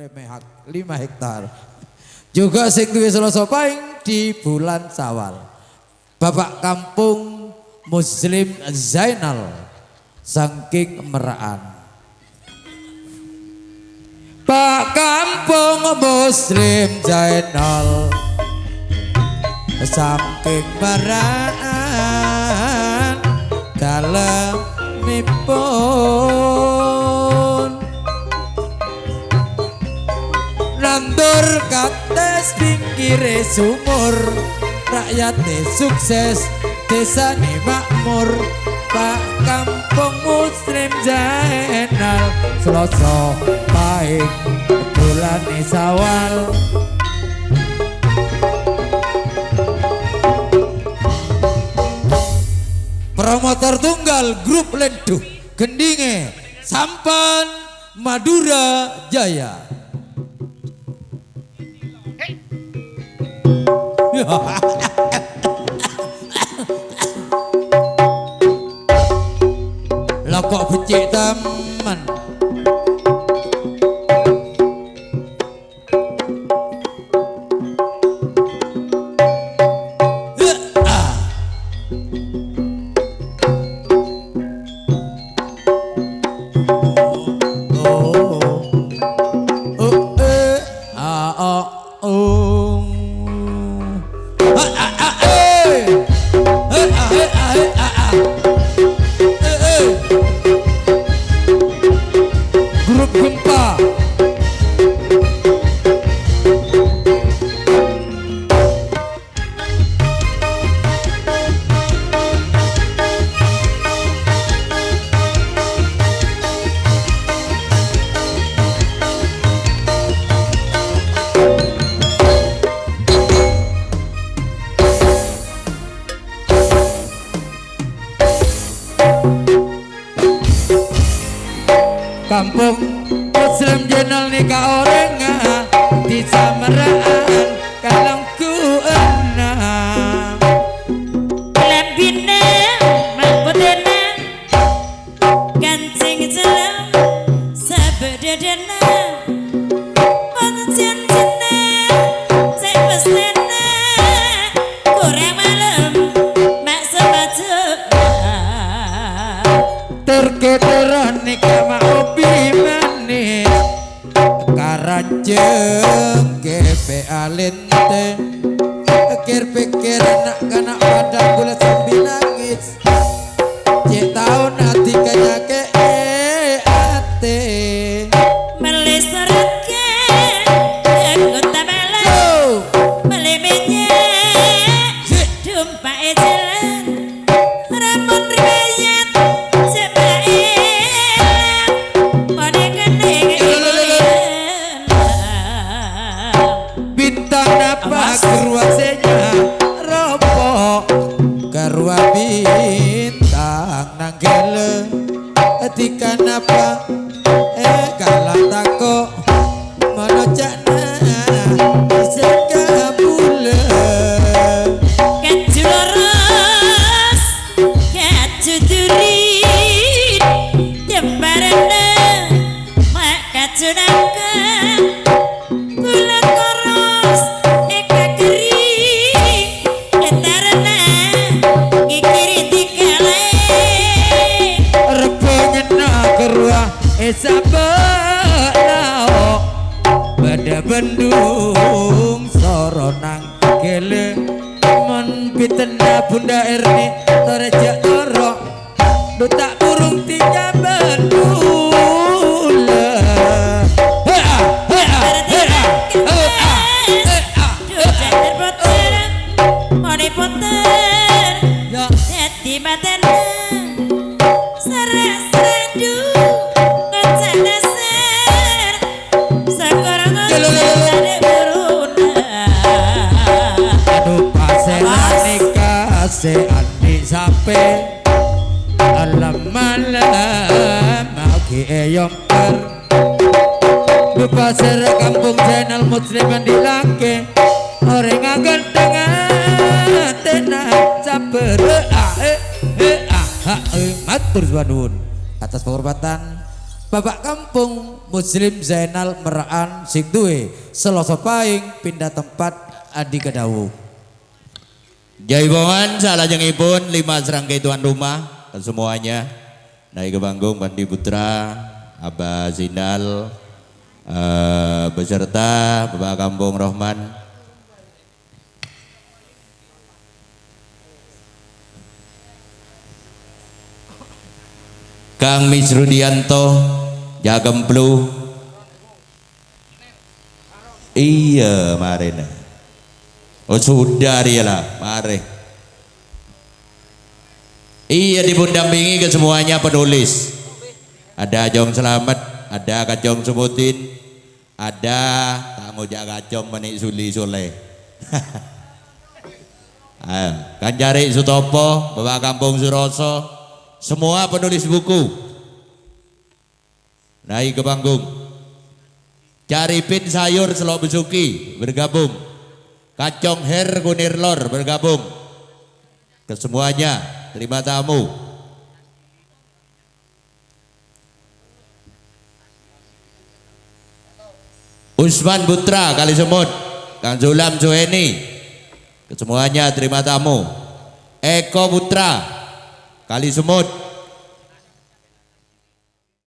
5 hektar. Juga sing duwe Selasa Pahing di bulan Syawal. Bapak Kampung Muslim Zainal saking Meraan. Pak Kampung Muslim Zainal saking Meraan dalemipun nandur kates pinggire sumur rakyate sukses desane makmur. Pak Kampung Muslim Zainal Selasa Pahing bulan Syawal. Promotor tunggal grup Lenduh Gendinge Sampan Madura Jaya. Lah kok becik teman. Grup Gempa Kampung Muslim Zainal nikah orengan di Samaraan kalangku enam lambine mabudena kancing jelam sabedena pancen jene saya pestena kurang malam mak sepatu terketeran nikah mak obi manis karanjeng GPA lente pikir-pikir anak-anak pada gula sambil nangis cek tahun hati kaya ke ate meleserke aku tabala melemenya dumpai jalan rambut ribayat sebaik pada kendeng bintang apa keruasenya ropo karua bintang nanggele etika napa kalah tako monocana seka bulan kajuros kajudurit jembarana mak kajunangkan gula koros eka kering etarana ngikiri dikale repengena kerua esabelao pada bendung soronang gele mon pitenda bunda erni torejak torok dutak burung tiga bendula di matana seras-serandu ngecek dasar sekarang ada beruna aduh paselan nikah se andi sampai alam malam maki eyongker di pasar Kampung Zainal Musliman di Langke orang akan tengah tenang sabar matur suwun atas penghormatan Bapak kampung Muslim Zainal Meraan sing duwe Selasa Pahing pindah tempat Adi Kedawu. Jaipongan salajengipun 5 serangkai tuan rumah semuanya naik ke panggung Pandi Putra, Abah Zinal beserta Bapak Kampung Rohman. Kang Misrudianto Jagemplu. Iya marina. Oh sudah dia lah, mari. Iya dipundampingi ke semuanya penulis. Ada Jong Selamat, ada Kacong Sebutin, ada Tango Kacong Menik Suli Soleh. Kanjari Sutopo, Bapak Kampung Suroso, semua penulis buku naik ke panggung. Caripin Sayur Selok Besuki bergabung. Kacong Her Kunir Lor bergabung. Kesemuanya terima tamu. Usman Putra Kali Semut, Kang Zulam Suheni, kesemuanya terima tamu. Eko Putra Kali Semut,